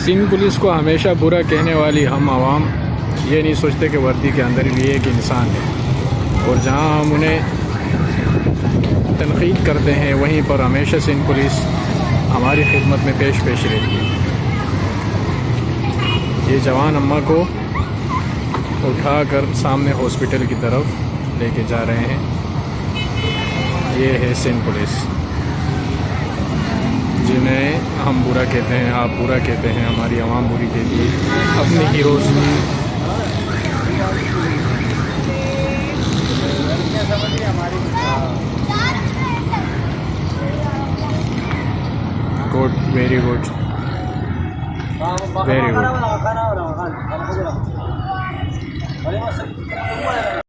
Sindh police को हमेशा बुरा कहने वाली हम आवाम ये नहीं सोचते कि वर्दी के अंदर भी एक इंसान है, और जहां हम उन्हें तनकीद करते हैं वहीं पर हमेशा सिंध पुलिस हमारी खिदमत में पेश रहती है। ये जवान अम्मा को उठाकर सामने हॉस्पिटल की तरफ लेके जा रहे हैं। ये है सिंध पुलिस, जिन्हें हम बुरा कहते हैं, आप बुरा कहते हैं, हमारी आवाम बुरी कहती है। अपने heroes good, very good, very good.